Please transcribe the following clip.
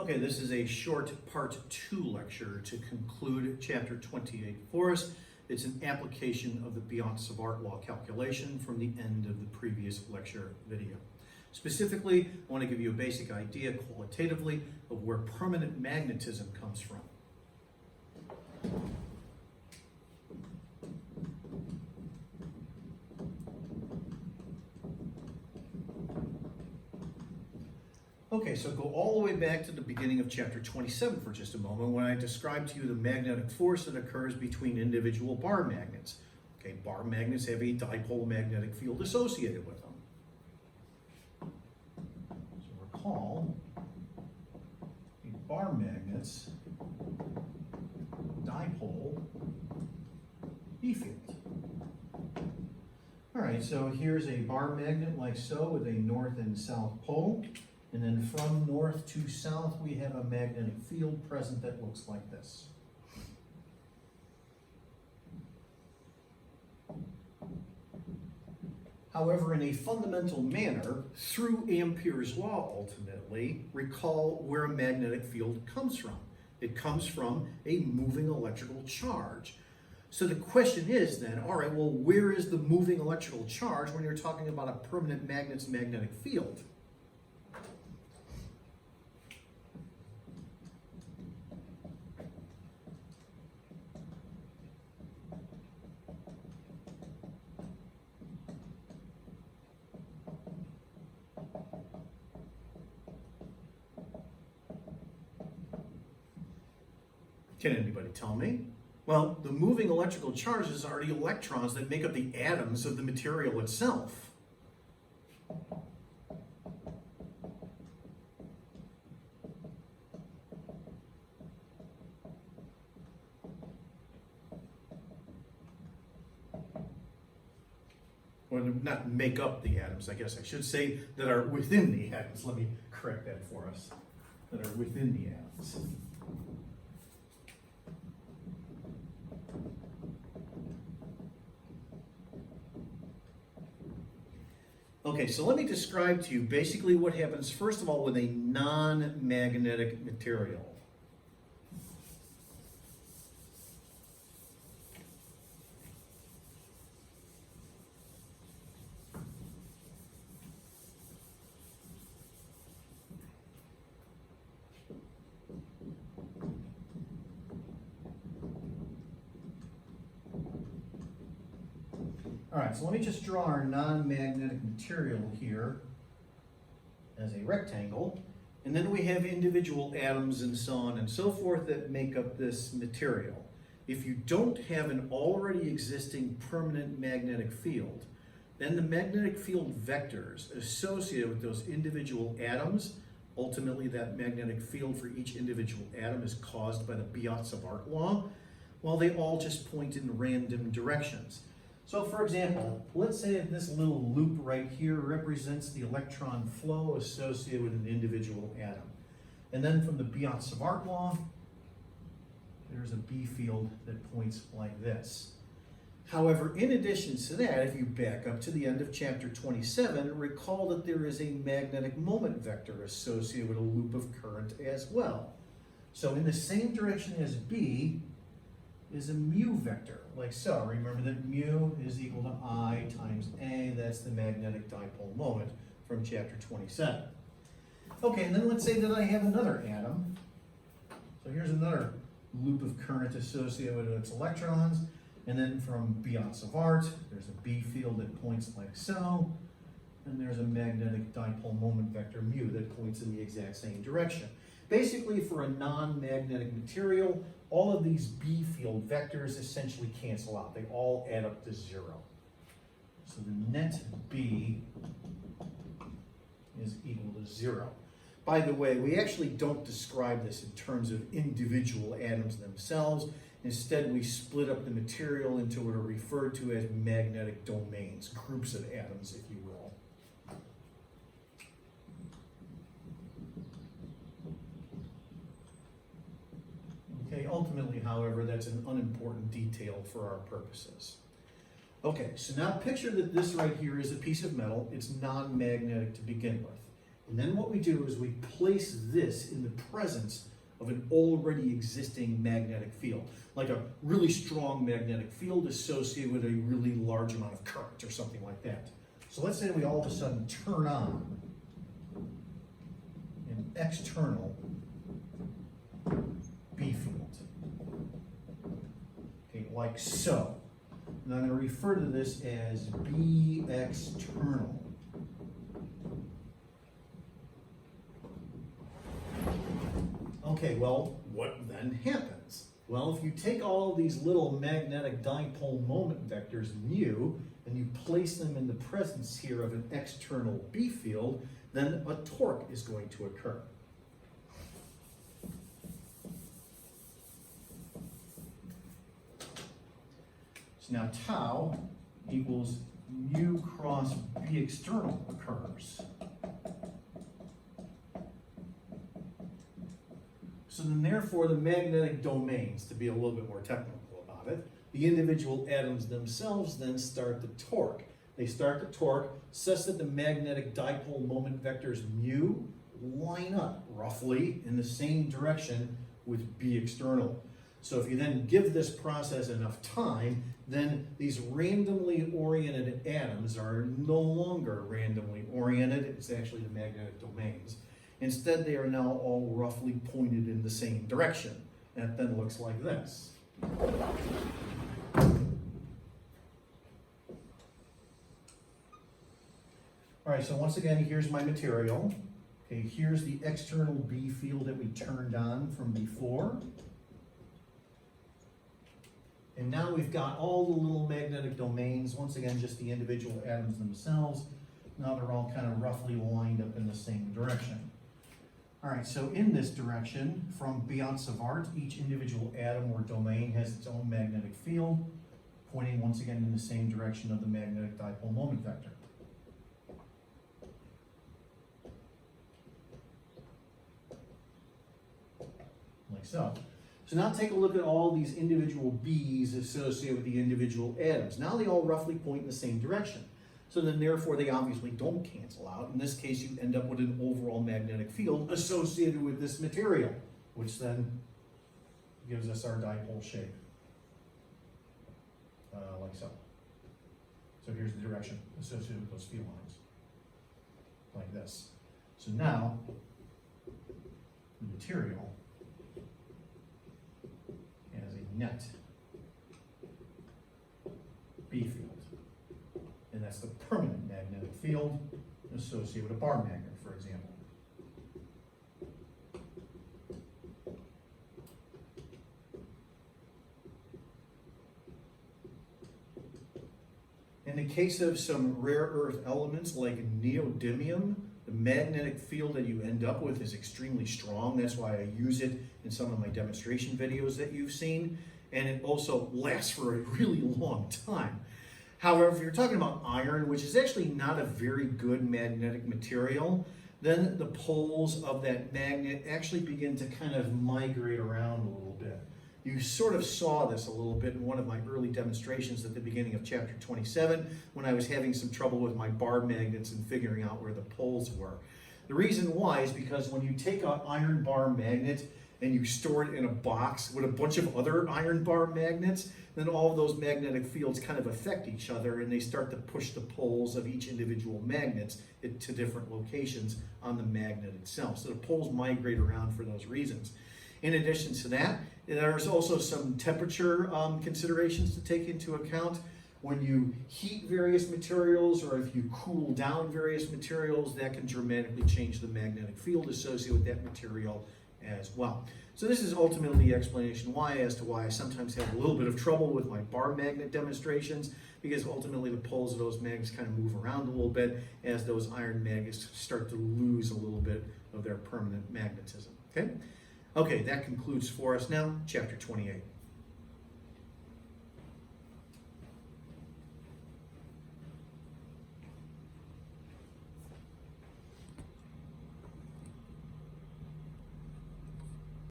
Okay, this is a short part 2 lecture to conclude chapter 28 for us. It's an application of the Biot-Savart law calculation from the end of the previous lecture video. Specifically, I want to give you a basic idea qualitatively of where permanent magnetism comes from. Okay, so go all the way back to the beginning of chapter 27 for just a moment when I described to you the magnetic force that occurs between individual bar magnets. Okay, bar magnets have a dipole magnetic field associated with them. So recall, a bar magnet's dipole B field. All right, so here's a bar magnet like so with a north and south pole. And then from north to south, we have a magnetic field present that looks like this. However, in a fundamental manner, through Ampere's law ultimately, recall where a magnetic field comes from. It comes from a moving electrical charge. So the question is then, all right, well, where is the moving electrical charge when you're talking about a permanent magnet's magnetic field? Can anybody tell me? Well, the moving electrical charges are the electrons that make up the atoms of the material itself. Or not make up the atoms, I guess I should say, that are within the atoms. Let me correct that for us. That are within the atoms. Okay, so let me describe to you basically what happens, first of all, with a non-magnetic material. All right, so let me just draw our non-magnetic material here as a rectangle, and then we have individual atoms and so on and so forth that make up this material. If you don't have an already existing permanent magnetic field, then the magnetic field vectors associated with those individual atoms, ultimately that magnetic field for each individual atom is caused by the Biot-Savart law, well, they all just point in random directions. So for example, let's say that this little loop right here represents the electron flow associated with an individual atom. And then from the Biot-Savart law, there's a B field that points like this. However, in addition to that, if you back up to the end of chapter 27, recall that there is a magnetic moment vector associated with a loop of current as well. So in the same direction as B is a mu vector, like so. Remember that mu is equal to I times A. That's the magnetic dipole moment from chapter 27. Okay, and then let's say that I have another atom. So here's another loop of current associated with its electrons. And then from Biot-Savart, there's a B field that points like so. And there's a magnetic dipole moment vector mu that points in the exact same direction. Basically, for a non-magnetic material, all of these B field vectors essentially cancel out. They all add up to 0. So the net B is equal to 0. By the way, we actually don't describe this in terms of individual atoms themselves. Instead, we split up the material into what are referred to as magnetic domains, groups of atoms, if you will. Okay, ultimately, however, that's an unimportant detail for our purposes. Okay, so now picture that this right here is a piece of metal. It's non-magnetic to begin with. And then what we do is we place this in the presence of an already existing magnetic field, like a really strong magnetic field associated with a really large amount of current or something like that. So let's say we all of a sudden turn on an external B field, okay, like so. And I'm going to refer to this as B external. Okay, well, what then happens? Well, if you take all of these little magnetic dipole moment vectors mu and you place them in the presence here of an external B field, then a torque is going to occur. So now tau equals mu cross B external occurs. So then therefore the magnetic domains, to be a little bit more technical about it, the individual atoms themselves then start the torque. They start the torque such that the magnetic dipole moment vectors mu line up roughly in the same direction with B external. So if you then give this process enough time, then these randomly oriented atoms are no longer randomly oriented. It's actually the magnetic domains. Instead, they are now all roughly pointed in the same direction. That then looks like this. All right, so once again, here's my material. Okay, here's the external B field that we turned on from before. And now we've got all the little magnetic domains, once again, just the individual atoms themselves. Now they're all kind of roughly lined up in the same direction. All right, so in this direction, from beyond Savart, each individual atom or domain has its own magnetic field, pointing once again in the same direction of the magnetic dipole moment vector. Like so. So now take a look at all these individual B's associated with the individual atoms. Now they all roughly point in the same direction. So then therefore they obviously don't cancel out. In this case you end up with an overall magnetic field associated with this material, which then gives us our dipole shape. Like so. So here's the direction associated with those field lines. Like this. So now the material has a net B field. And that's the permanent magnetic field associated with a bar magnet, for example. In the case of some rare earth elements like neodymium, the magnetic field that you end up with is extremely strong. That's why I use it in some of my demonstration videos that you've seen. And it also lasts for a really long time. However, if you're talking about iron, which is actually not a very good magnetic material, then the poles of that magnet actually begin to kind of migrate around a little bit. You sort of saw this a little bit in one of my early demonstrations at the beginning of chapter 27 when I was having some trouble with my bar magnets and figuring out where the poles were. The reason why is because when you take an iron bar magnet and you store it in a box with a bunch of other iron bar magnets, then all of those magnetic fields kind of affect each other and they start to push the poles of each individual magnets to different locations on the magnet itself. So the poles migrate around for those reasons. In addition to that, there's also some temperature considerations to take into account. When you heat various materials or if you cool down various materials, that can dramatically change the magnetic field associated with that material as well. So this is ultimately the explanation as to why I sometimes have a little bit of trouble with my bar magnet demonstrations, because ultimately the poles of those magnets kind of move around a little bit as those iron magnets start to lose a little bit of their permanent magnetism. Okay, that concludes for us now, chapter 28.